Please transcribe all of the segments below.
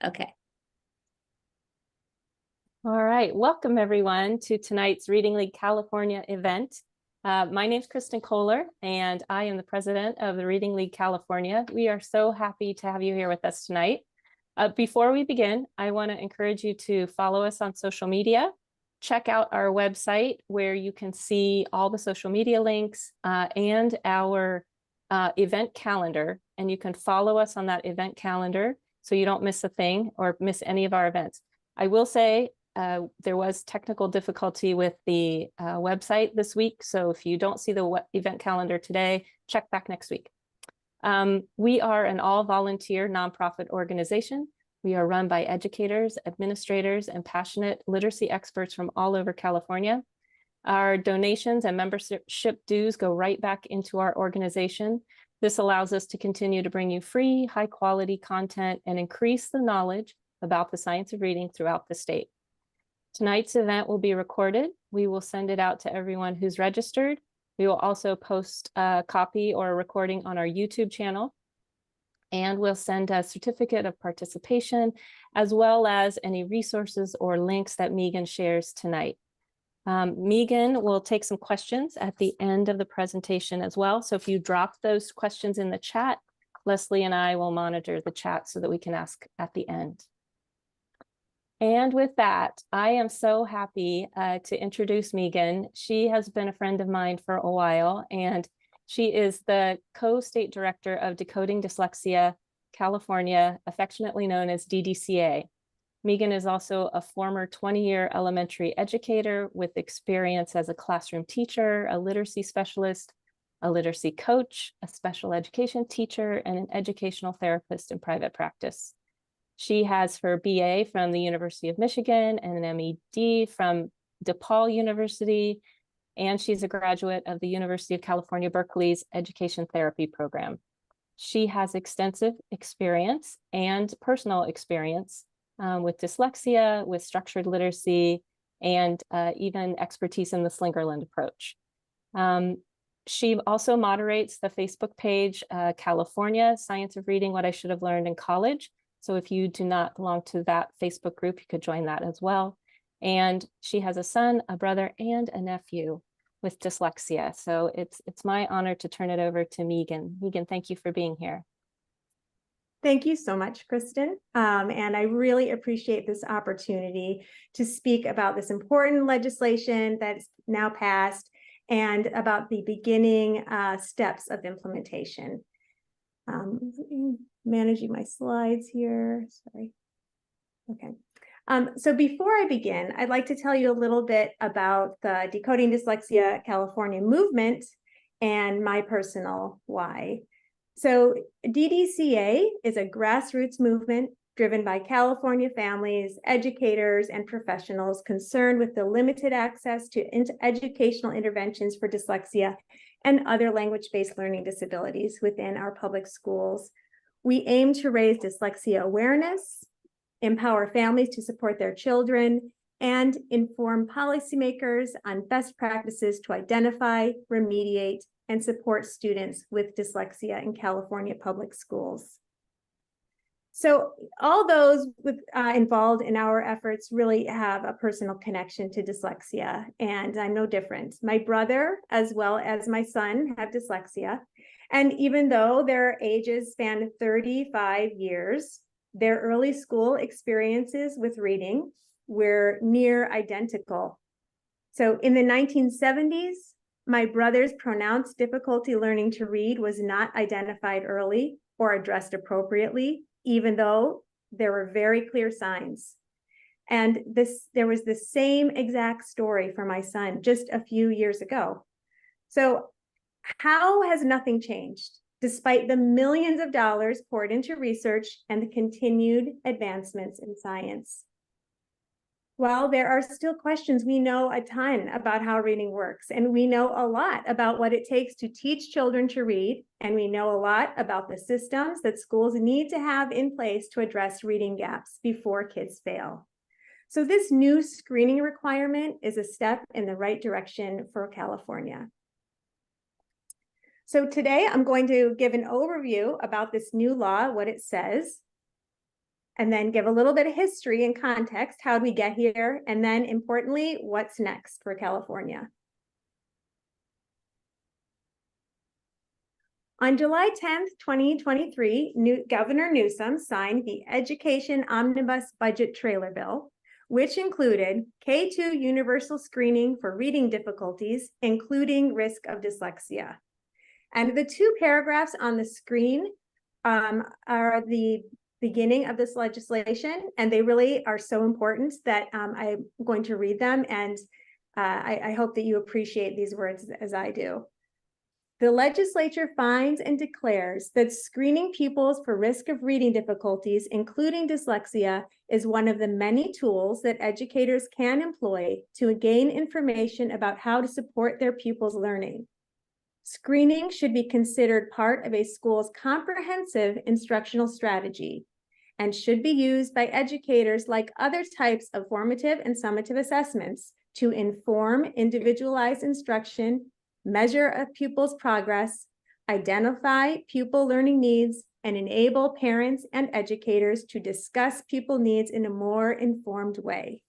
Okay. All right, welcome everyone to tonight's Reading League California event. My name is Kristen Kohler, and I am the president of the Reading League California. We are so happy to have you here with us tonight. Before we begin, I want to encourage you to follow us on social media. Check out our website where you can see all the social media links and our event calendar, and you can follow us on that event calendar so you don't miss a thing or miss any of our events. I will say there was technical difficulty with the website this week, so if you don't see the event calendar today, check back next week. We are an all-volunteer nonprofit organization. We are run by educators, administrators, and passionate literacy experts from all over California. Our donations and membership dues go right back into our organization. This allows us to continue to bring you free, high-quality content and increase the knowledge about the science of reading throughout the state. Tonight's event will be recorded. We will send it out to everyone who's registered. We will also post a copy or a recording on our YouTube channel. And we'll send a certificate of participation, as well as any resources or links that Megan shares tonight. Megan will take some questions at the end of the presentation as well. So if you drop those questions in the chat, Leslie and I will monitor the chat so that we can ask at the end. And with that, I am so happy to introduce Megan. She has been a friend of mine for a while, and she is the co-state director of Decoding Dyslexia California, affectionately known as DDCA. Megan is also a former 20-year elementary educator with experience as a classroom teacher, a literacy specialist, a literacy coach, a special education teacher, and an educational therapist in private practice. She has her BA from the University of Michigan and an MED from DePaul University, and she's a graduate of the University of California, Berkeley's Education Therapy Program. She has extensive experience and personal experience with dyslexia, with structured literacy, and even expertise in the Slingerland approach. She also moderates the Facebook page, California Science of Reading, What I Should Have Learned in College. So if you do not belong to that Facebook group, you could join that as well. And she has a son, a brother, and a nephew with dyslexia. So it's my honor to turn it over to Megan. Megan, thank you for being here. Thank you so much, Kristen. And I really appreciate this opportunity to speak about this important legislation that's now passed and about the beginning steps of implementation. Managing my slides here, sorry. Okay. So before I begin, I'd like to tell you a little bit about the Decoding Dyslexia California movement and my personal why. So DDCA is a grassroots movement driven by California families, educators, and professionals concerned with the limited access to educational interventions for dyslexia and other language-based learning disabilities within our public schools. We aim to raise dyslexia awareness, empower families to support their children, and inform policymakers on best practices to identify, remediate, and support students with dyslexia in California public schools. So all those involved in our efforts really have a personal connection to dyslexia, and I'm no different. My brother, as well as my son, have dyslexia, and even though their ages span 35 years, their early school experiences with reading were near identical. So in the 1970s, my brother's pronounced difficulty learning to read was not identified early or addressed appropriately, even though there were very clear signs. And there was the same exact story for my son just a few years ago. So how has nothing changed, despite the millions of dollars poured into research and the continued advancements in science? Well, there are still questions. We know a ton about how reading works, and we know a lot about what it takes to teach children to read, and we know a lot about the systems that schools need to have in place to address reading gaps before kids fail. So this new screening requirement is a step in the right direction for California. So today I'm going to give an overview about this new law, what it says, and then give a little bit of history and context, how we get here, and then importantly, what's next for California. On July 10th, 2023, Governor Newsom signed the Education Omnibus Budget Trailer Bill, which included K-2 universal screening for reading difficulties, including risk of dyslexia. And the two paragraphs on the screen are the beginning of this legislation, and they really are so important that I'm going to read them, and I hope that you appreciate these words as I do. The legislature finds and declares that screening pupils for risk of reading difficulties, including dyslexia, is one of the many tools that educators can employ to gain information about how to support their pupils' learning. Screening should be considered part of a school's comprehensive instructional strategy and should be used by educators like other types of formative and summative assessments to inform individualized instruction, measure a pupil's progress, identify pupil learning needs, and enable parents and educators to discuss pupil needs in a more informed way.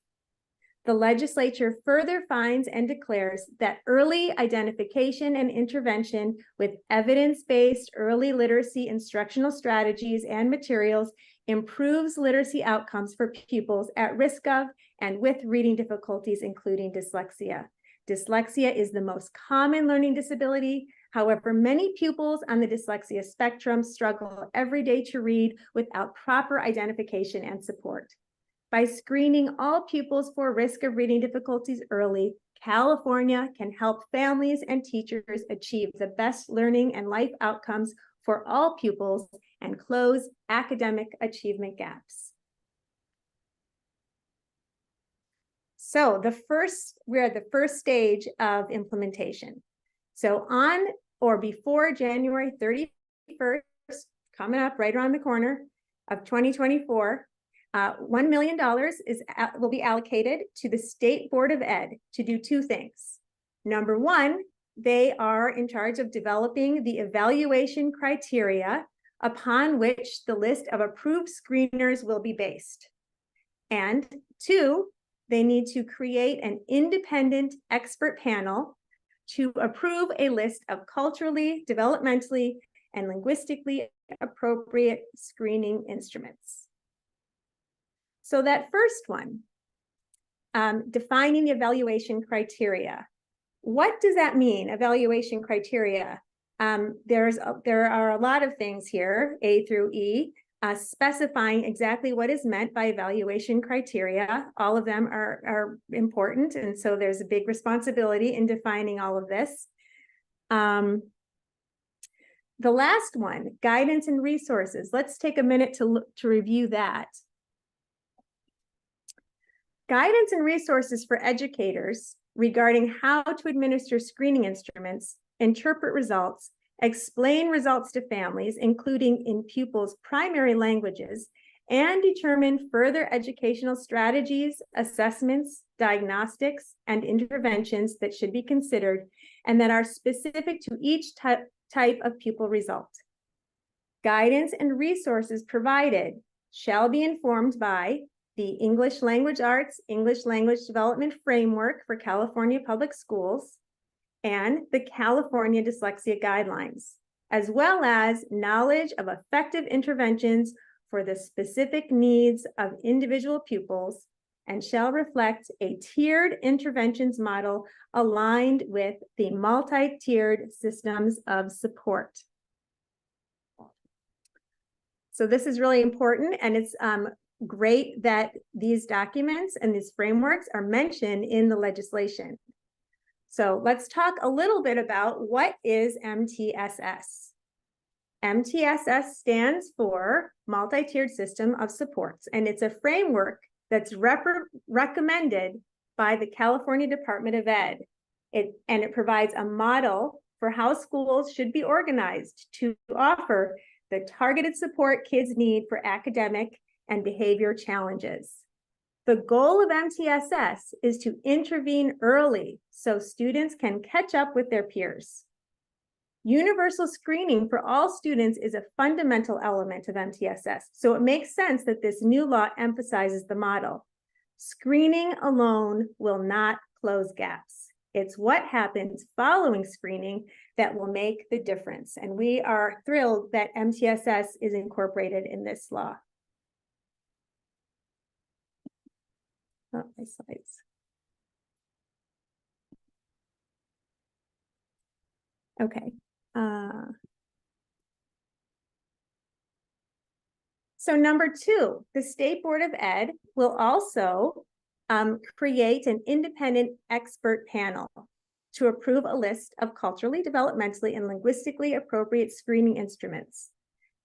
The legislature further finds and declares that early identification and intervention with evidence-based early literacy instructional strategies and materials improves literacy outcomes for pupils at risk of and with reading difficulties, including dyslexia. Dyslexia is the most common learning disability. However, many pupils on the dyslexia spectrum struggle every day to read without proper identification and support. By screening all pupils for risk of reading difficulties early, California can help families and teachers achieve the best learning and life outcomes for all pupils and close academic achievement gaps. So we're at the first stage of implementation. So on or before January 31st, coming up right around the corner of 2024, $1 million will be allocated to the State Board of Ed to do two things. Number one, they are in charge of developing the evaluation criteria upon which the list of approved screeners will be based. And two, they need to create an independent expert panel to approve a list of culturally, developmentally, and linguistically appropriate screening instruments. So that first one, defining the evaluation criteria. What does that mean, evaluation criteria? There are a lot of things here, A through E, specifying exactly what is meant by evaluation criteria. All of them are important, and so there's a big responsibility in defining all of this. The last one, guidance and resources. Let's take a minute to review that. Guidance and resources for educators regarding how to administer screening instruments, interpret results, explain results to families, including in pupils' primary languages, and determine further educational strategies, assessments, diagnostics, and interventions that should be considered and that are specific to each type of pupil result. Guidance and resources provided shall be informed by the English Language Arts, English Language Development Framework for California Public Schools, and the California Dyslexia Guidelines, as well as knowledge of effective interventions for the specific needs of individual pupils, and shall reflect a tiered interventions model aligned with the multi-tiered systems of support. So this is really important, and it's great that these documents and these frameworks are mentioned in the legislation. So let's talk a little bit about what is MTSS. MTSS stands for Multi-Tiered System of Supports, and it's a framework that's recommended by the California Department of Ed. It provides a model for how schools should be organized to offer the targeted support kids need for academic and behavior challenges. The goal of MTSS is to intervene early so students can catch up with their peers. Universal screening for all students is a fundamental element of MTSS, so it makes sense that this new law emphasizes the model. Screening alone will not close gaps. It's what happens following screening that will make the difference. And we are thrilled that MTSS is incorporated in this law. Oh, my slides. Okay. So number 2, the State Board of Ed will also create an independent expert panel to approve a list of culturally, developmentally, and linguistically appropriate screening instruments.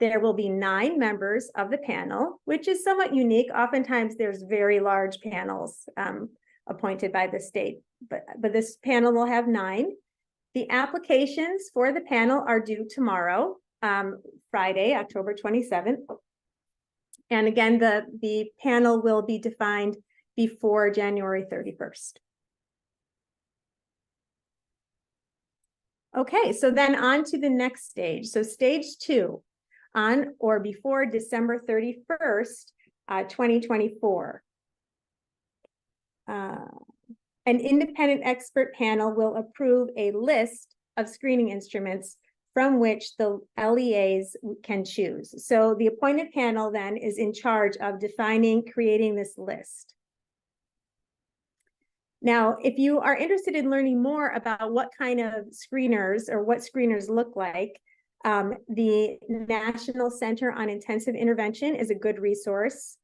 There will be 9 members of the panel, which is somewhat unique. Oftentimes there's very large panels appointed by the state, but this panel will have 9. The applications for the panel are due tomorrow, Friday, October 27th. And again, the panel will be defined before January 31st. Okay, so then on to the next stage. So stage 2, on or before December 31st, 2024. An independent expert panel will approve a list of screening instruments from which the LEAs can choose. So the appointed panel then is in charge of creating this list. Now, if you are interested in learning more about what kind of screeners or what screeners look like, the National Center on Intensive Intervention is a good resource.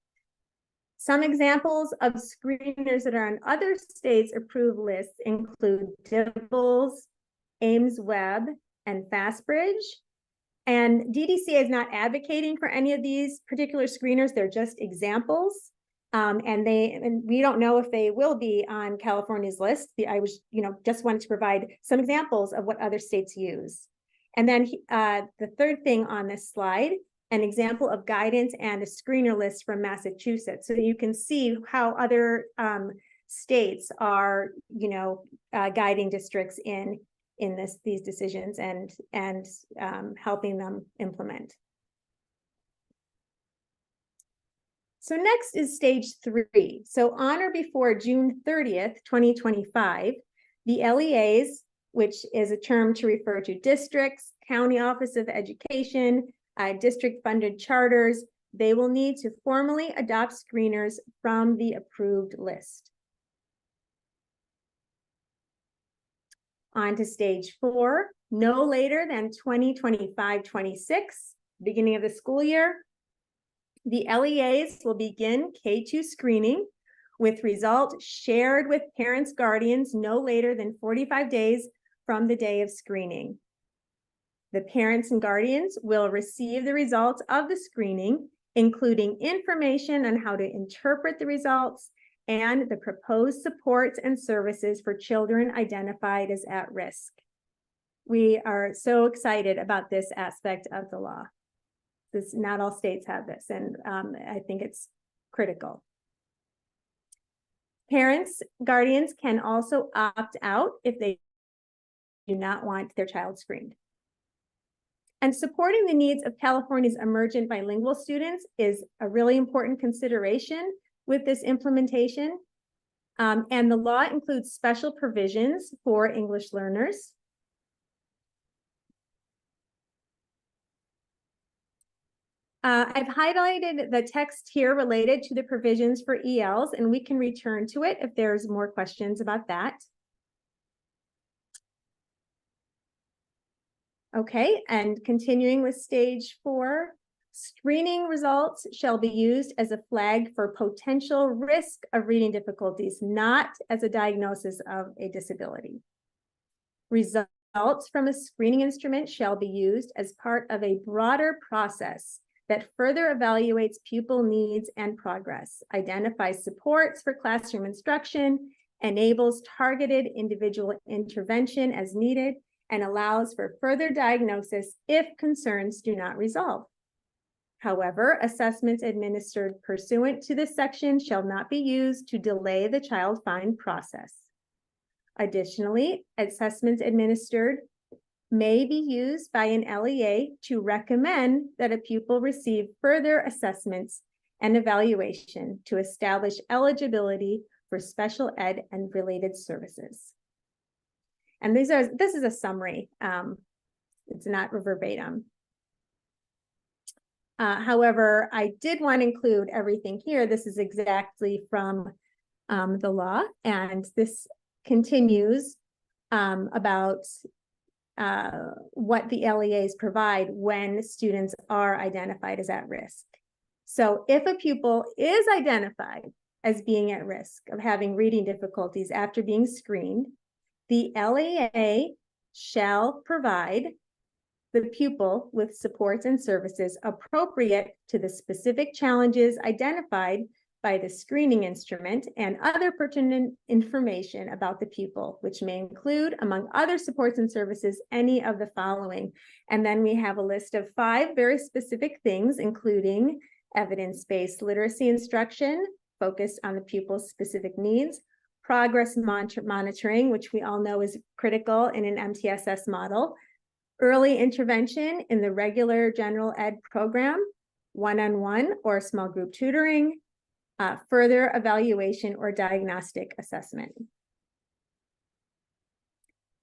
Some examples of screeners that are on other states' approved lists include DIBELS, Ames Web, and FastBridge. And DDCA is not advocating for any of these particular screeners. They're just examples. And we don't know if they will be on California's list. I was, just wanted to provide some examples of what other states use. And then the third thing on this slide, an example of guidance and a screener list from Massachusetts. So you can see how other states are, guiding districts in these decisions and helping them implement. So next is stage 3. So on or before June 30th, 2025, the LEAs, which is a term to refer to districts, county office of education, district-funded charters, they will need to formally adopt screeners from the approved list. On to stage 4, no later than 2025-26, beginning of the school year, the LEAs will begin K-2 screening with results shared with parents, guardians no later than 45 days from the day of screening. The parents and guardians will receive the results of the screening, including information on how to interpret the results and the proposed supports and services for children identified as at risk. We are so excited about this aspect of the law. Not all states have this, and I think it's critical. Parents, guardians can also opt out if they do not want their child screened. And supporting the needs of California's emergent bilingual students is a really important consideration with this implementation. And the law includes special provisions for English learners. I've highlighted the text here related to the provisions for ELs, and we can return to it if there's more questions about that. Okay, and continuing with stage 4, screening results shall be used as a flag for potential risk of reading difficulties, not as a diagnosis of a disability. Results from a screening instrument shall be used as part of a broader process that further evaluates pupil needs and progress, identifies supports for classroom instruction, enables targeted individual intervention as needed, and allows for further diagnosis if concerns do not resolve. However, assessments administered pursuant to this section shall not be used to delay the child find process. Additionally, assessments administered may be used by an LEA to recommend that a pupil receive further assessments and evaluation to establish eligibility for special ed and related services. And this is a summary. It's not verbatim. However, I did want to include everything here. This is exactly from the law, and this continues about what the LEAs provide when students are identified as at risk. So if a pupil is identified as being at risk of having reading difficulties after being screened, the LEA shall provide the pupil with supports and services appropriate to the specific challenges identified by the screening instrument and other pertinent information about the pupil, which may include, among other supports and services, any of the following. And then we have a list of 5 very specific things, including evidence-based literacy instruction focused on the pupil's specific needs, progress monitoring, which we all know is critical in an MTSS model, early intervention in the regular general ed program, one-on-one or small group tutoring, further evaluation or diagnostic assessment.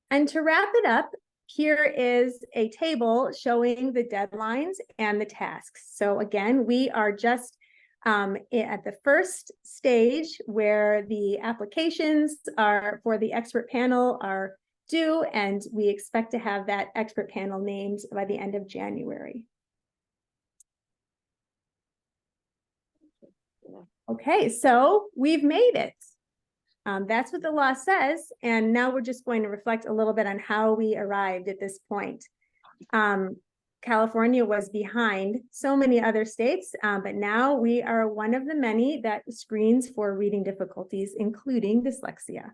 And to wrap it up, here is a table showing the deadlines and the tasks. So again, we are just at the first stage where the applications are for the expert panel are due, and we expect to have that expert panel named by the end of January. Okay, so we've made it. That's what the law says, and now we're just going to reflect a little bit on how we arrived at this point. California was behind so many other states, but now we are one of the many that screens for reading difficulties, including dyslexia.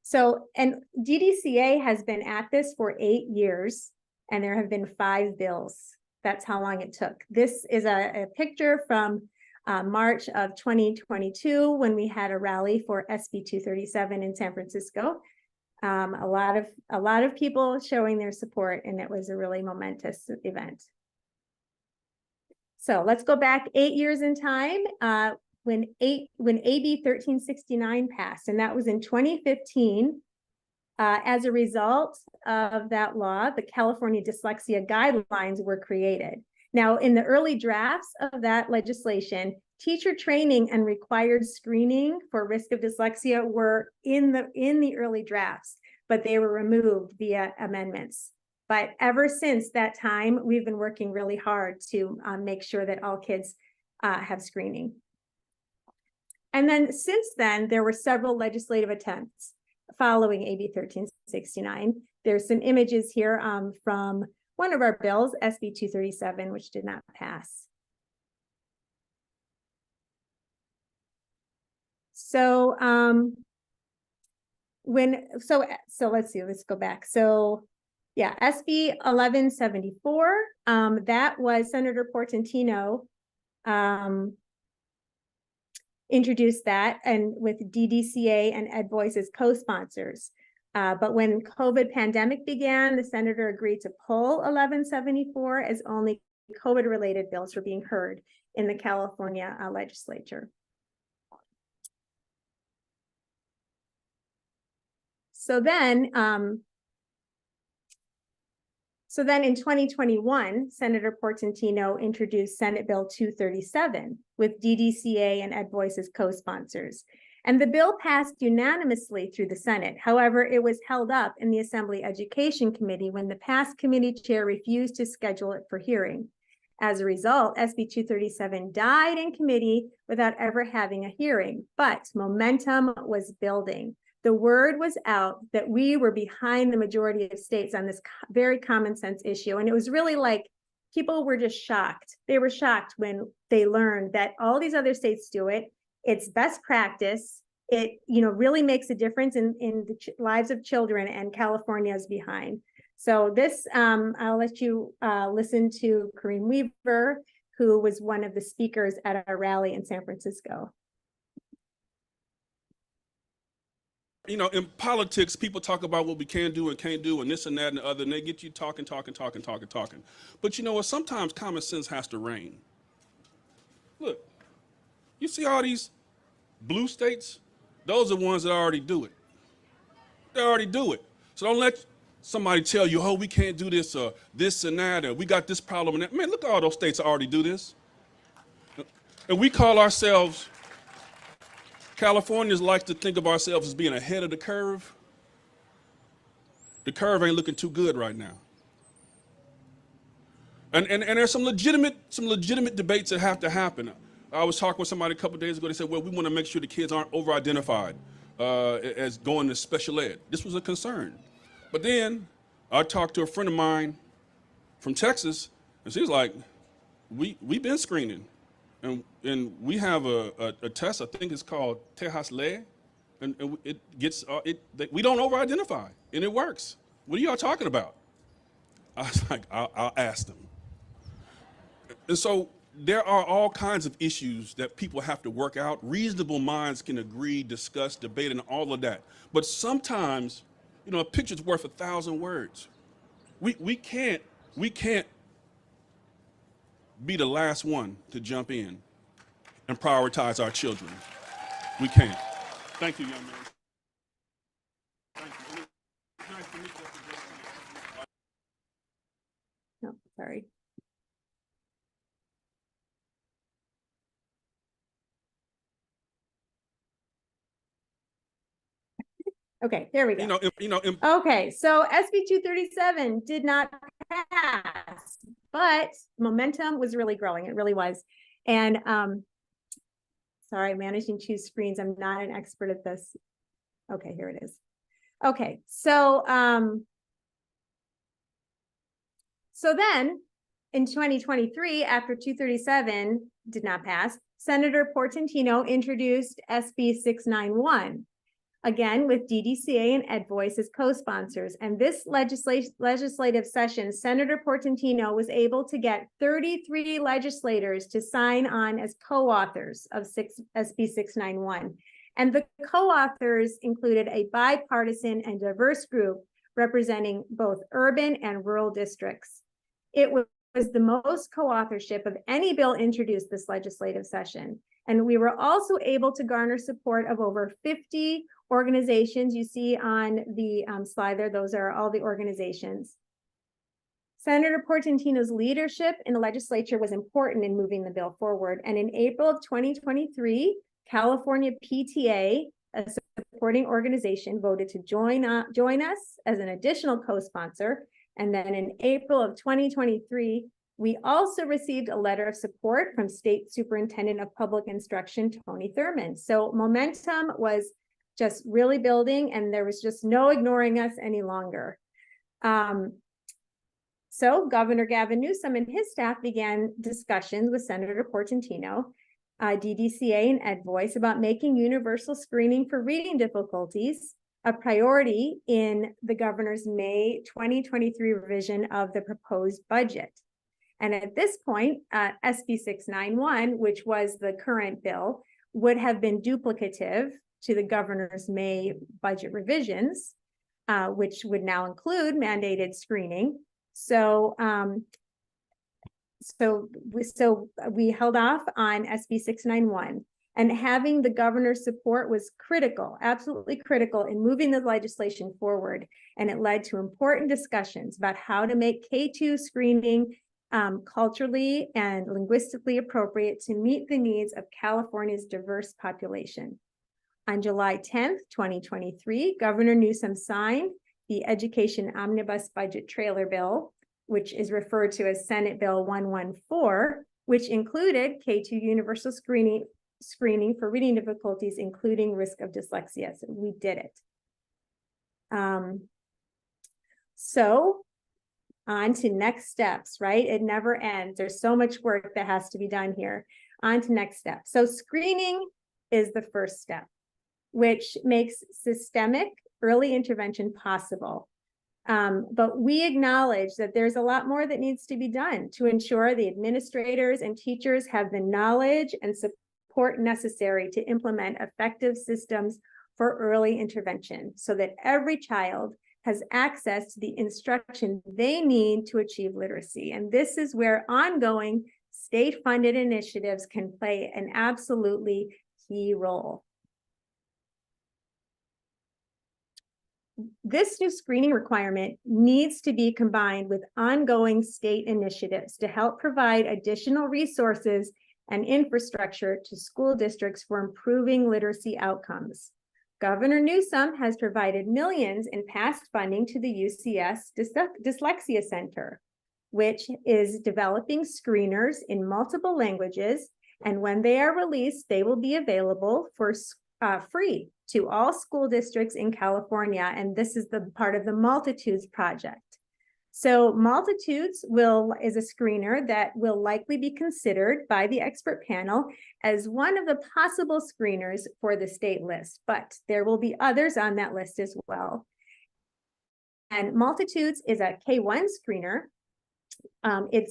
So, and DDCA has been at this for 8 years, and there have been 5 bills. That's how long it took. This is a picture from March of 2022 when we had a rally for SB 237 in San Francisco. A lot of people showing their support, and it was a really momentous event. So let's go back 8 years in time when AB 1369 passed, and that was in 2015. As a result of that law, the California Dyslexia Guidelines were created. Now, in the early drafts of that legislation, teacher training and required screening for risk of dyslexia were in the early drafts, but they were removed via amendments. But ever since that time, we've been working really hard to make sure that all kids have screening. And then since then, there were several legislative attempts following AB 1369. There's some images here from one of our bills, SB 237, which did not pass. So let's see, let's go back. So yeah, SB 1174, that was Senator Portantino introduced that, and with DDCA and Ed Voice as co-sponsors. But when COVID pandemic began, the senator agreed to pull 1174 as only COVID-related bills were being heard in the California legislature. So then in 2021, Senator Portantino introduced Senate Bill 237 with DDCA and Ed Voice as co-sponsors. And the bill passed unanimously through the Senate. However, it was held up in the Assembly Education Committee when the past committee chair refused to schedule it for hearing. As a result, SB 237 died in committee without ever having a hearing, but momentum was building. The word was out that we were behind the majority of states on this very common sense issue. And it was really like people were just shocked. They were shocked when they learned that all these other states do it. It's best practice. It really makes a difference in the lives of children, and California is behind. So this, I'll let you listen to Kareem Weaver, who was one of the speakers at our rally in San Francisco. You know, in politics, people talk about what we can do and can't do and this and that and the other, and they get you talking. But you know what? Sometimes common sense has to reign. Look, you see all these blue states? Those are ones that already do it. They already do it. So don't let somebody tell you, oh, we can't do this or this and that, or we got this problem and that. Man, look at all those states that already do this. And we call ourselves, Californians like to think of ourselves as being ahead of the curve. The curve ain't looking too good right now. And there's some legitimate debates that have to happen. I was talking with somebody a couple of days ago. They said, well, we want to make sure the kids aren't over-identified as going to special ed. This was a concern. But then I talked to a friend of mine from Texas, and she was like, we've been screening. And we have a test, I think it's called Tejas Le, and it gets, we don't over-identify, and it works. What are y'all talking about? I was like, I'll ask them. And so there are all kinds of issues that people have to work out. Reasonable minds can agree, discuss, debate, and all of that. But sometimes, you know, a picture's worth 1,000 words. We can't be the last one to jump in and prioritize our children. We can't. Thank you, young man. Thank you. Nice to meet you. No, sorry. Okay, there we go. Okay, so SB 237 did not pass, but momentum was really growing. It really was. And sorry, managing two screens. I'm not an expert at this. Okay, here it is. Okay, so then in 2023, after 237 did not pass, Senator Portantino introduced SB 691. Again, with DDCA and EdVoice as co-sponsors. And this legislative session, Senator Portantino was able to get 33 legislators to sign on as co-authors of SB 691. And the co-authors included a bipartisan and diverse group representing both urban and rural districts. It was the most co-authorship of any bill introduced this legislative session. And we were also able to garner support of over 50 organizations. You see on the slide there, those are all the organizations. Senator Portantino's leadership in the legislature was important in moving the bill forward. And in April of 2023, California PTA, a supporting organization, voted to join us as an additional co-sponsor. And then in April of 2023, we also received a letter of support from State Superintendent of Public Instruction, Tony Thurmond. So momentum was just really building, and there was just no ignoring us any longer. So Governor Gavin Newsom and his staff began discussions with Senator Portantino, DDCA and EdVoice about making universal screening for reading difficulties a priority in the governor's May 2023 revision of the proposed budget. And at this point, SB 691, which was the current bill, would have been duplicative to the governor's May budget revisions, which would now include mandated screening. So we held off on SB 691, and having the governor's support was critical, absolutely critical in moving the legislation forward. And it led to important discussions about how to make K-2 screening culturally and linguistically appropriate to meet the needs of California's diverse population. On July 10th, 2023, Governor Newsom signed the Education Omnibus Budget Trailer Bill, which is referred to as Senate Bill 114, which included K-2 universal screening for reading difficulties, including risk of dyslexia. So we did it. So on to next steps, right? It never ends. There's so much work that has to be done here. On to next steps. So screening is the first step, which makes systemic early intervention possible. But we acknowledge that there's a lot more that needs to be done to ensure the administrators and teachers have the knowledge and support necessary to implement effective systems for early intervention so that every child has access to the instruction they need to achieve literacy. And this is where ongoing state-funded initiatives can play an absolutely key role. This new screening requirement needs to be combined with ongoing state initiatives to help provide additional resources and infrastructure to school districts for improving literacy outcomes. Governor Newsom has provided millions in past funding to the UCS Dyslexia Center, which is developing screeners in multiple languages. And when they are released, they will be available for free to all school districts in California. And this is the part of the Multitudes project. So Multitudes is a screener that will likely be considered by the expert panel as one of the possible screeners for the state list, but there will be others on that list as well. And Multitudes is a K-1 screener. It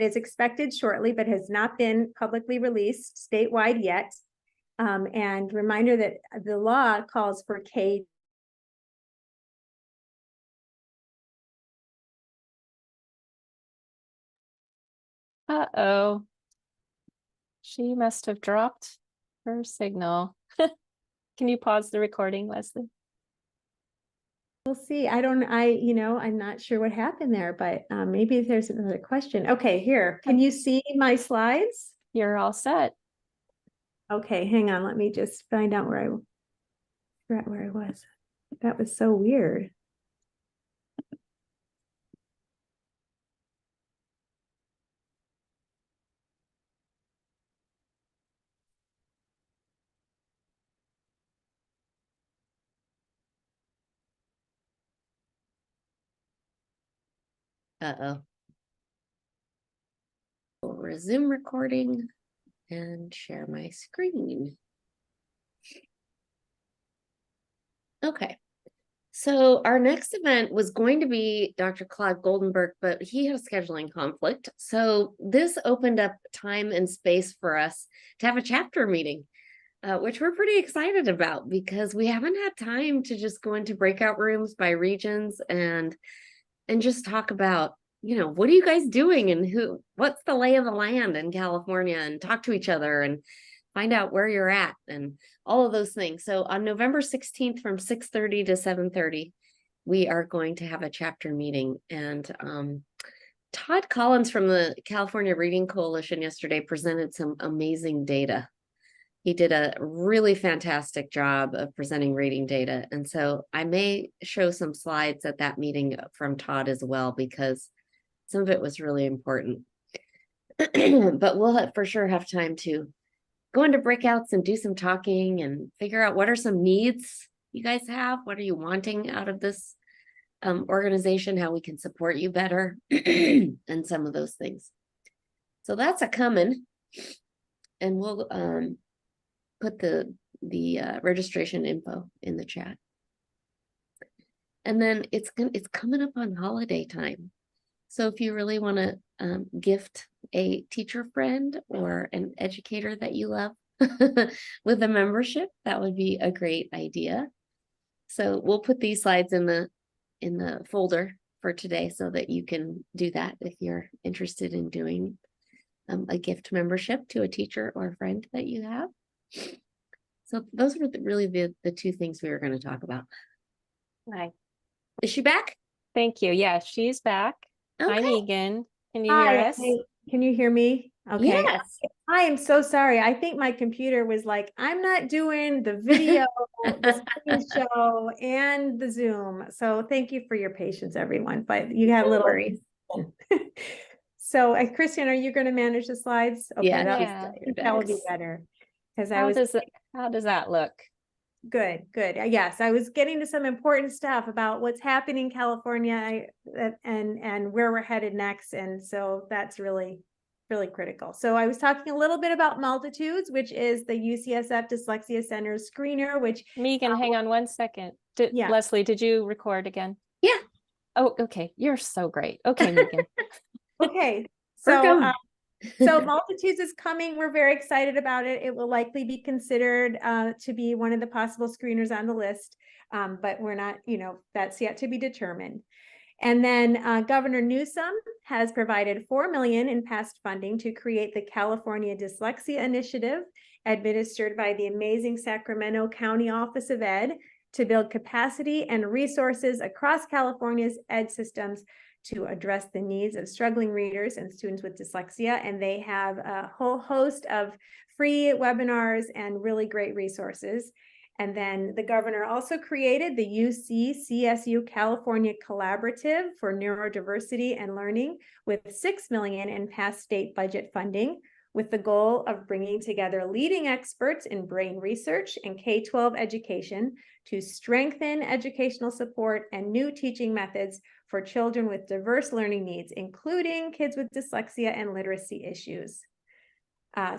is expected shortly, but has not been publicly released statewide yet. And reminder that the law calls for K. Uh-oh. She must have dropped her signal. Can you pause the recording, Leslie? We'll see. I'm not sure what happened there, but maybe there's another question. Okay, here. Can you see my slides? You're all set. Okay, hang on. Let me just find out where I was. That was so weird. Uh-oh. We'll resume recording and share my screen. Okay. So our next event was going to be Dr. Claude Goldenberg, but he had a scheduling conflict. So this opened up time and space for us to have a chapter meeting, which we're pretty excited about because we haven't had time to just go into breakout rooms by regions and just talk about, what are you guys doing and what's the lay of the land in California, and talk to each other and find out where you're at and all of those things. So on November 16th from 6:30 to 7:30, we are going to have a chapter meeting. And Todd Collins from the California Reading Coalition yesterday presented some amazing data. He did a really fantastic job of presenting reading data. And so I may show some slides at that meeting from Todd as well, because some of it was really important. But we'll for sure have time to go into breakouts and do some talking and figure out what are some needs you guys have. What are you wanting out of this organization, how we can support you better, and some of those things. So that's a coming. And we'll put the registration info in the chat. And then it's coming up on holiday time. So if you really want to gift a teacher friend or an educator that you love with a membership, that would be a great idea. So we'll put these slides in the folder for today so that you can do that if you're interested in doing a gift membership to a teacher or a friend that you have. So those are really the two things we were going to talk about. Hi. Is she back? Thank you. Yeah, she's back. Hi, Okay. Megan. Can you hear us? Hey, can you hear me? Okay. Yes. I am so sorry. I think my computer was like, I'm not doing the video, the screen show, and the Zoom. So thank you for your patience, everyone. But you had a little worries. So, Kristen, are you going to manage the slides? Okay, Yeah. that would be better. Because How does that look? Good. Yes, I was getting to some important stuff about what's happening in California and where we're headed next. And so that's really, really critical. So I was talking a little bit about Multitudes, which is the UCSF Dyslexia Center screener, which Megan, hang on one second. Yeah. Leslie, did you record again? Yeah. Oh, okay. You're so great. Okay, Megan. okay. We're So going. So Multitudes is coming. We're very excited about it. It will likely be considered to be one of the possible screeners on the list, but we're not, that's yet to be determined. And then Governor Newsom has provided $4 million in past funding to create the California Dyslexia Initiative, administered by the amazing Sacramento County Office of Ed, to build capacity and resources across California's ed systems to address the needs of struggling readers and students with dyslexia. And they have a whole host of free webinars and really great resources. And then the governor also created the UC-CSU California Collaborative for Neurodiversity and Learning with $6 million in past state budget funding, with the goal of bringing together leading experts in brain research and K-12 education to strengthen educational support and new teaching methods for children with diverse learning needs, including kids with dyslexia and literacy issues.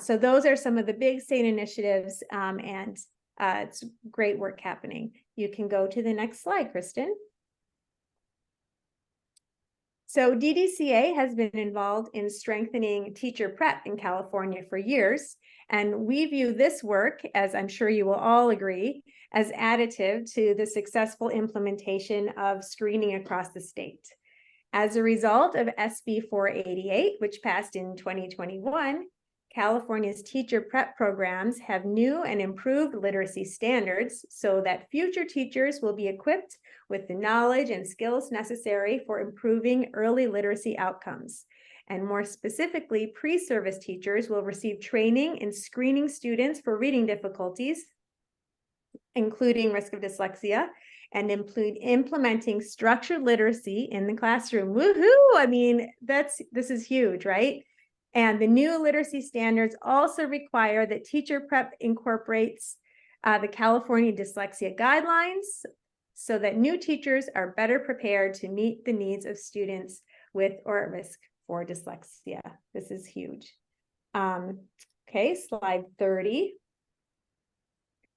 So those are some of the big state initiatives, and it's great work happening. You can go to the next slide, Kristen. So DDCA has been involved in strengthening teacher prep in California for years, and we view this work, as I'm sure you will all agree, as additive to the successful implementation of screening across the state. As a result of SB 488, which passed in 2021, California's teacher prep programs have new and improved literacy standards so that future teachers will be equipped with the knowledge and skills necessary for improving early literacy outcomes. And more specifically, pre-service teachers will receive training in screening students for reading difficulties, including risk of dyslexia, and implementing structured literacy in the classroom. Woohoo! I mean, this is huge, right? And the new literacy standards also require that teacher prep incorporates the California Dyslexia Guidelines so that new teachers are better prepared to meet the needs of students with or at risk for dyslexia. This is huge. Okay, slide 30.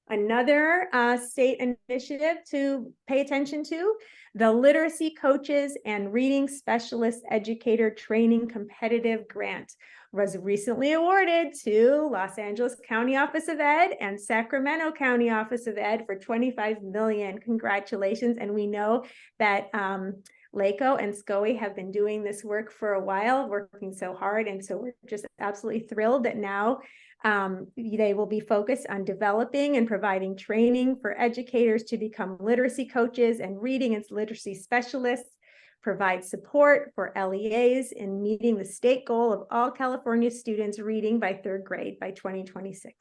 Another state initiative to pay attention to, the Literacy Coaches and Reading Specialist Educator Training Competitive Grant was recently awarded to Los Angeles County Office of Ed and Sacramento County Office of Ed for $25 million. Congratulations. And we know that LACO and SCOE have been doing this work for a while, working so hard. And so we're just absolutely thrilled that now they will be focused on developing and providing training for educators to become literacy coaches and reading and literacy specialists, provide support for LEAs in meeting the state goal of all California students reading by 3rd grade by 2026.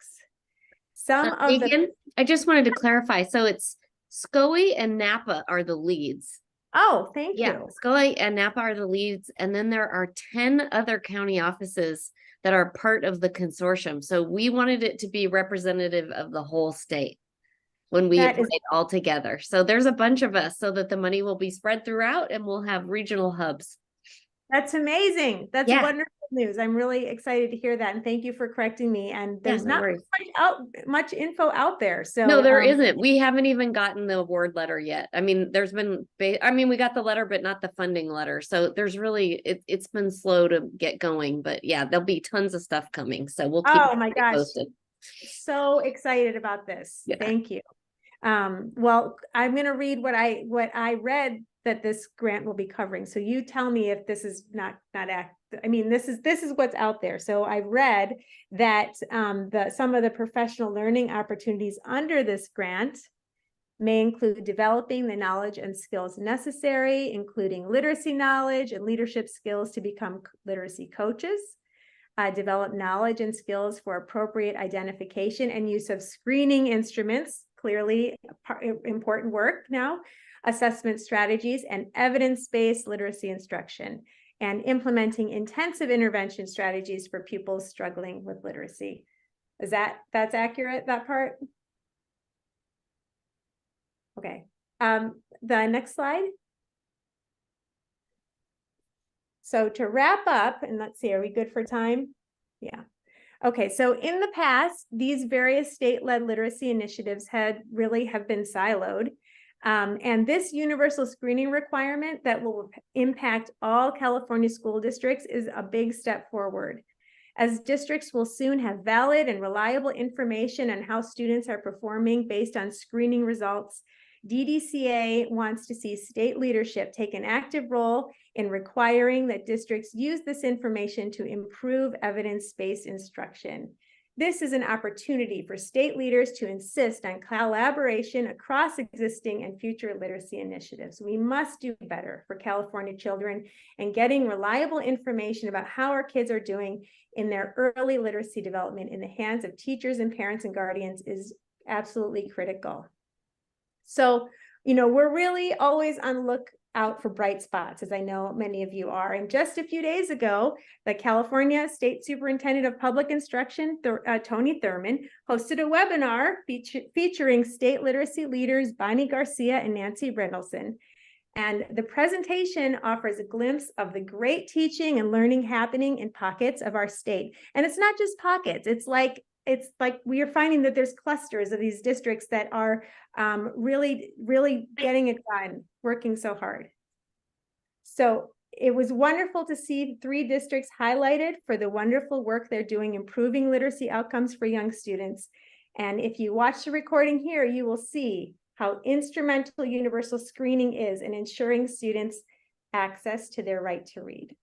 I just wanted to clarify. So it's SCOE and Napa are the leads. Oh, thank you. SCOE and Napa are the leads. And then there are 10 other county offices that are part of the consortium. So we wanted it to be representative of the whole state when we applied all together. So there's a bunch of us so that the money will be spread throughout and we'll have regional hubs. That's amazing. That's wonderful news. I'm really excited to hear that. And thank you for correcting me. And there's not much info out there. So no, there isn't. We haven't even gotten the award letter yet. I mean, there's been, we got the letter, but not the funding letter. So there's really, it's been slow to get going, but yeah, there'll be tons of stuff coming. So we'll keep posted. So excited about this. Yeah. Thank you. Well, I'm going to read what I read that this grant will be covering. So you tell me if this is not accurate. I mean, this is what's out there. So I read that some of the professional learning opportunities under this grant may include developing the knowledge and skills necessary, including literacy knowledge and leadership skills to become literacy coaches, develop knowledge and skills for appropriate identification and use of screening instruments, clearly important work now, assessment strategies, and evidence-based literacy instruction, and implementing intensive intervention strategies for pupils struggling with literacy. That's accurate, that part? Okay. The next slide. So to wrap up, and let's see, are we good for time? Yeah. Okay, so in the past, these various state-led literacy initiatives have been siloed. And this universal screening requirement that will impact all California school districts is a big step forward. as districts will soon have valid and reliable information on how students are performing based on screening results. DDCA wants to see state leadership take an active role in requiring that districts use this information to improve evidence-based instruction. This is an opportunity for state leaders to insist on collaboration across existing and future literacy initiatives. We must do better for California children, and getting reliable information about how our kids are doing in their early literacy development in the hands of teachers and parents and guardians is absolutely critical. So, we're really always on the lookout for bright spots, as I know many of you are. And just a few days ago, the California State Superintendent of Public Instruction, Tony Thurman, hosted a webinar featuring state literacy leaders Bonnie Garcia and Nancy Brindleson. And the presentation offers a glimpse of the great teaching and learning happening in pockets of our state. And it's not just pockets, it's like we are finding that there's clusters of these districts that are really getting it done, working so hard. So it was wonderful to see 3 districts highlighted for the wonderful work they're doing, improving literacy outcomes for young students. And if you watch the recording here, you will see how instrumental universal screening is in ensuring students access to their right to read.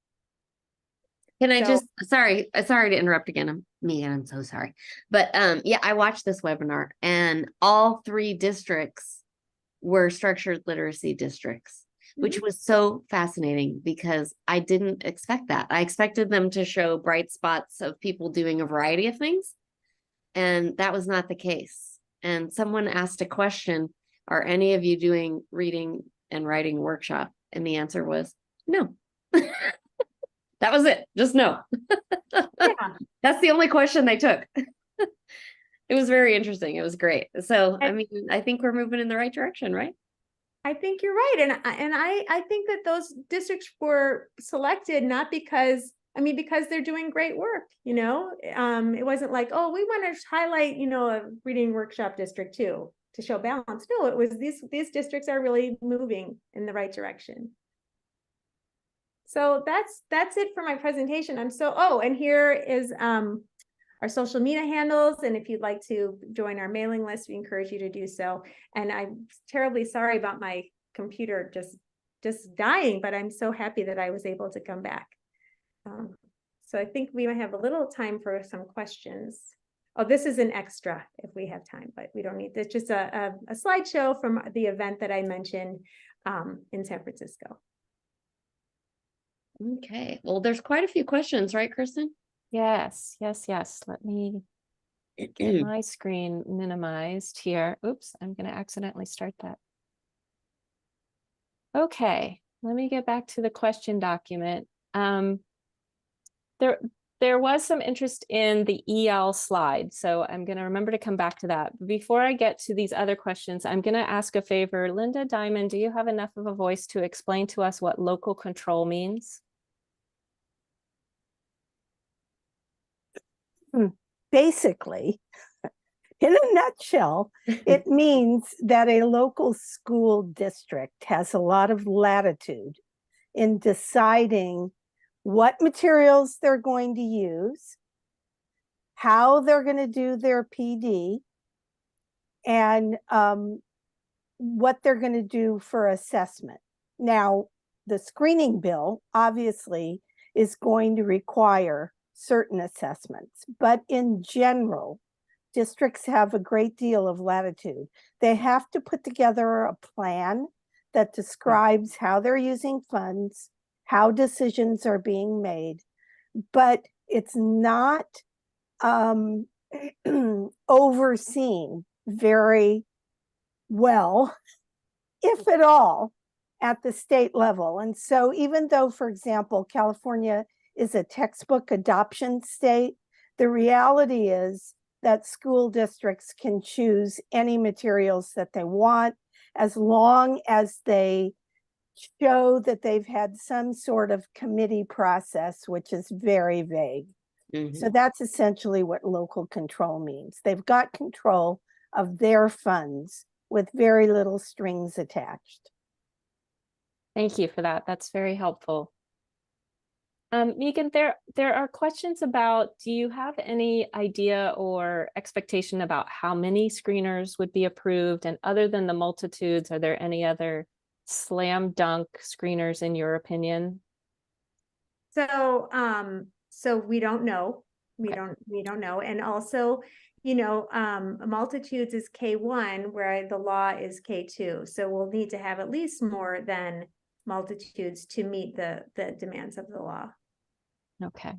Can I just, sorry to interrupt again. I'm so sorry. But yeah, I watched this webinar and all 3 districts were structured literacy districts, which was so fascinating because I didn't expect that. I expected them to show bright spots of people doing a variety of things, and that was not the case. And someone asked a question, are any of you doing reading and writing workshop? And the answer was no. That was it. Just no. Yeah. That's the only question they took. It was very interesting. It was great. So, I mean, I think we're moving in the right direction, right? I think you're right. And I think that those districts were selected not because, because they're doing great work, it wasn't like, oh, we want to highlight, a reading workshop district too, to show balance. No, it was these districts are really moving in the right direction. So that's it for my presentation. And here is our social media handles. And if you'd like to join our mailing list, we encourage you to do so. And I'm terribly sorry about my computer just dying, but I'm so happy that I was able to come back. So I think we might have a little time for some questions. Oh, this is an extra if we have time, but we don't need this. Just a slideshow from the event that I mentioned in San Francisco. Okay. Well, there's quite a few questions, right, Kristen? Yes. Let me get my screen minimized here. Oops, I'm going to accidentally start that. Okay, let me get back to the question document. There was some interest in the EL slide, so I'm going to remember to come back to that. Before I get to these other questions, I'm going to ask a favor. Linda Diamond, do you have enough of a voice to explain to us what local control means? Basically, in a nutshell, it means that a local school district has a lot of latitude in deciding what materials they're going to use, how they're going to do their PD, and what they're going to do for assessment. Now, the screening bill obviously is going to require certain assessments, but in general, districts have a great deal of latitude. They have to put together a plan that describes how they're using funds, how decisions are being made, but it's not overseen very well, if at all, at the state level. And so even though, for example, California is a textbook adoption state, the reality is that school districts can choose any materials that they want as long as they show that they've had some sort of committee process, which is very vague. So that's essentially what local control means. They've got control of their funds with very little strings attached. Thank you for that. That's very helpful. Megan, there are questions about, do you have any idea or expectation about how many screeners would be approved? And other than the multitudes, are there any other slam dunk screeners in your opinion? So, so we don't know. We Okay. don't know. And also, you know, multitudes is K1, where the law is K2. So we'll need to have at least more than multitudes to meet the demands of the law. Okay.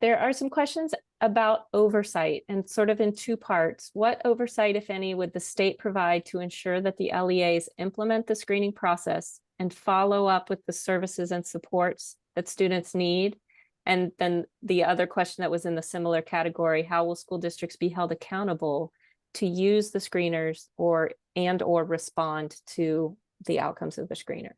There are some questions about oversight and sort of in two parts. What oversight, if any, would the state provide to ensure that the LEAs implement the screening process and follow up with the services and supports that students need? And then the other question that was in the similar category, how will school districts be held accountable to use the screeners or respond to the outcomes of the screener?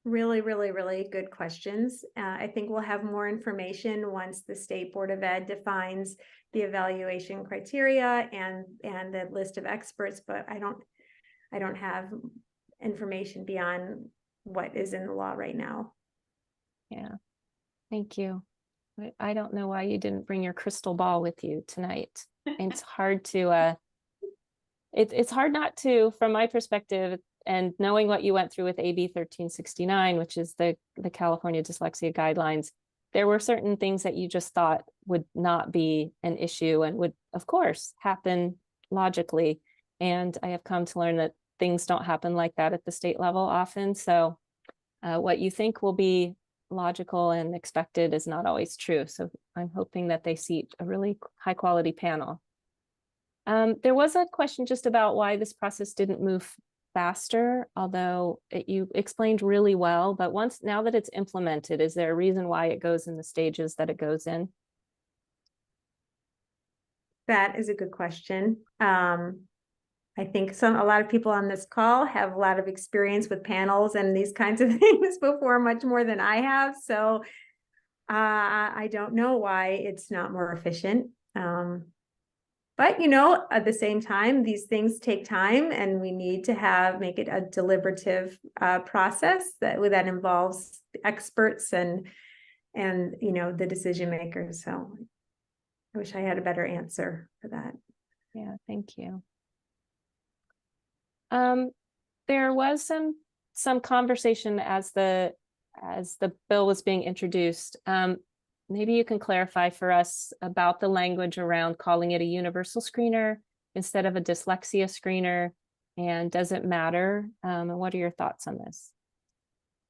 Really, really, really good questions. I think we'll have more information once the State Board of Ed defines the evaluation criteria and the list of experts, but I don't have information beyond what is in the law right now. Yeah, thank you. I don't know why you didn't bring your crystal ball with you tonight. It's hard to, it's hard not to, from my perspective, and knowing what you went through with AB 1369, which is the California Dyslexia Guidelines, there were certain things that you just thought would not be an issue and would, of course, happen logically. And I have come to learn that things don't happen like that at the state level often. So what you think will be logical and expected is not always true. So I'm hoping that they seat a really high quality panel. There was a question just about why this process didn't move faster, although you explained really well, but now that it's implemented, is there a reason why it goes in the stages that it goes in? That is a good question. I think a lot of people on this call have a lot of experience with panels and these kinds of things before, much more than I have. So I don't know why it's not more efficient. But, you know, at the same time, these things take time and we need to make it a deliberative process that involves experts and, you know, the decision makers. So I wish I had a better answer for that. Yeah, thank you. There was some conversation as the bill was being introduced. Maybe you can clarify for us about the language around calling it a universal screener instead of a dyslexia screener, and does it matter? And what are your thoughts on this?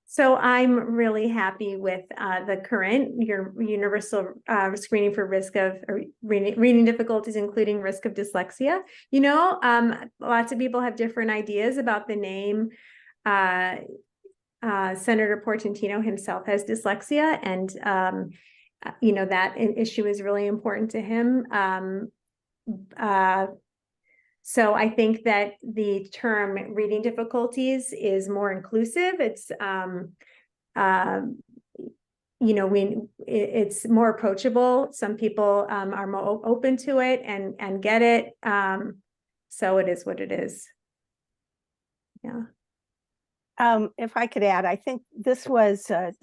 So I'm really happy with the current universal screening for risk of reading difficulties, including risk of dyslexia. You know, lots of people have different ideas about the name. Senator Portantino himself has dyslexia, and you know, that issue is really important to him. So I think that the term reading difficulties is more inclusive. It's, you know, it's more approachable. Some people are more open to it and get it. So it is what it is. Yeah. If I could add, I think this was a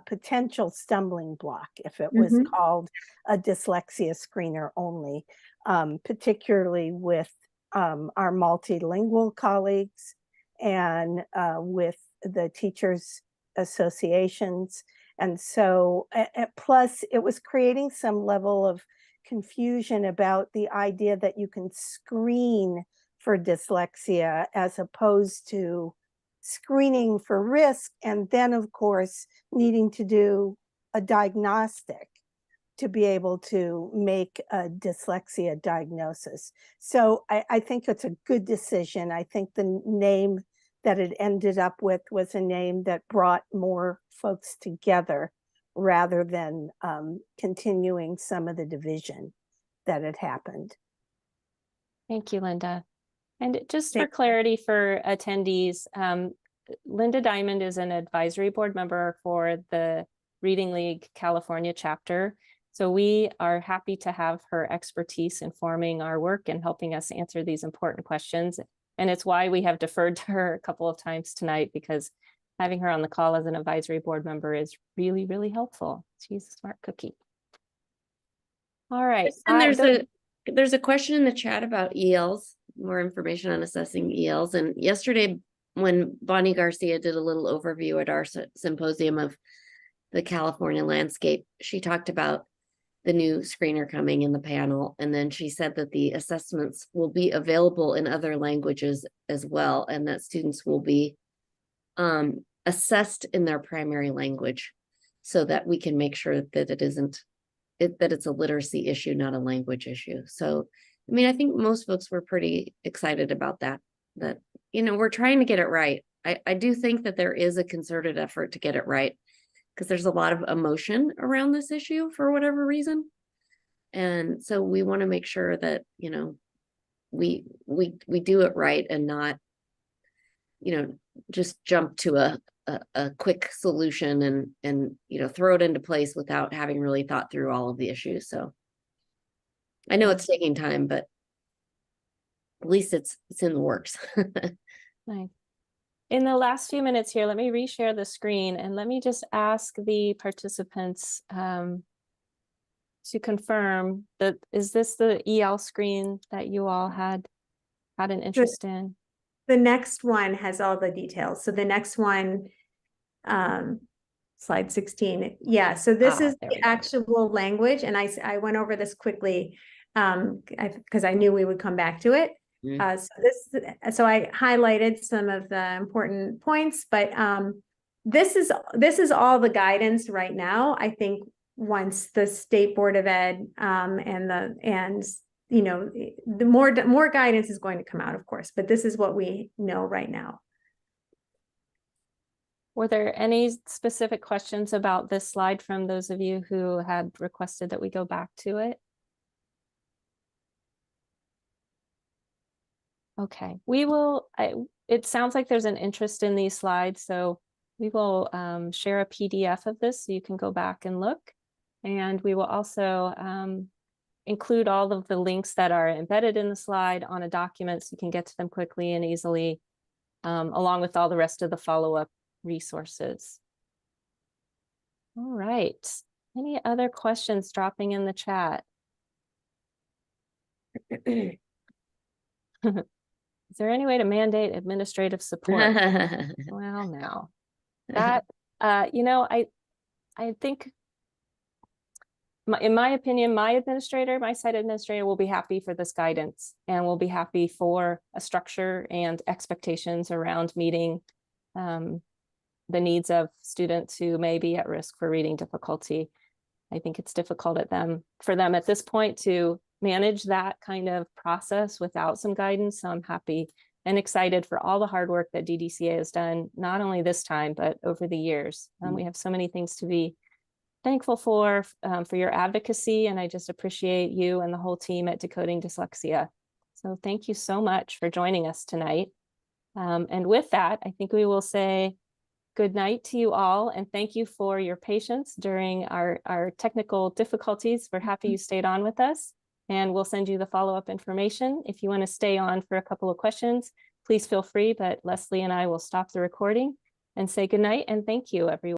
potential stumbling block if it was called a dyslexia screener only, particularly with our multilingual colleagues and with the teachers associations. And so, plus it was creating some level of confusion about the idea that you can screen for dyslexia as opposed to screening for risk, and then of course needing to do a diagnostic to be able to make a dyslexia diagnosis. So I think it's a good decision. I think the name that it ended up with was a name that brought more folks together rather than continuing some of the division that had happened. Thank you, Linda. And just for clarity for attendees, Linda Diamond is an advisory board member for the Reading League California chapter. So we are happy to have her expertise informing our work and helping us answer these important questions. And it's why we have deferred to her a couple of times tonight, because having her on the call as an advisory board member is really, really helpful. She's a smart cookie. All right. And there's a question in the chat about ELs, more information on assessing ELs. And yesterday, when Bonnie Garcia did a little overview at our symposium of the California landscape, she talked about the new screener coming in the panel. And then she said that the assessments will be available in other languages as well, and that students will be assessed in their primary language so that we can make sure that that it's a literacy issue, not a language issue. So, I mean, I think most folks were pretty excited about that, we're trying to get it right. I do think that there is a concerted effort to get it right, because there's a lot of emotion around this issue for whatever reason. And so we want to make sure that, we do it right and not, just jump to a quick solution and throw it into place without having really thought through all of the issues. So I know it's taking time, but at least it's in the works. Nice. In the last few minutes here, let me reshare the screen and let me just ask the participants to confirm that, is this the EL screen that you all had an interest in? The next one has all the details. So the next one, slide 16. Yeah, so this is the actual language. And I went over this quickly because I knew we would come back to it. So I highlighted some of the important points, but this is all the guidance right now. I think once the State Board of Ed the more guidance is going to come out, of course, but this is what we know right now. Were there any specific questions about this slide from those of you who had requested that we go back to it? Okay, we will, it sounds like there's an interest in these slides, so we will share a PDF of this so you can go back and look. And we will also include all of the links that are embedded in the slide on a document so you can get to them quickly and easily, along with all the rest of the follow-up resources. All right, any other questions dropping in the chat? Is there any way to mandate administrative support? Well, no. That, I think, in my opinion, my site administrator will be happy for this guidance and will be happy for a structure and expectations around meeting the needs of students who may be at risk for reading difficulty. I think it's difficult for them at this point to manage that kind of process without some guidance. So I'm happy and excited for all the hard work that DDCA has done, not only this time, but over the years. We have so many things to be thankful for your advocacy. And I just appreciate you and the whole team at Decoding Dyslexia. So thank you so much for joining us tonight. And with that, I think we will say good night to you all. And thank you for your patience during our technical difficulties. We're happy you stayed on with us. And we'll send you the follow-up information. If you want to stay on for a couple of questions, please feel free, but Leslie and I will stop the recording and say good night and thank you, everyone.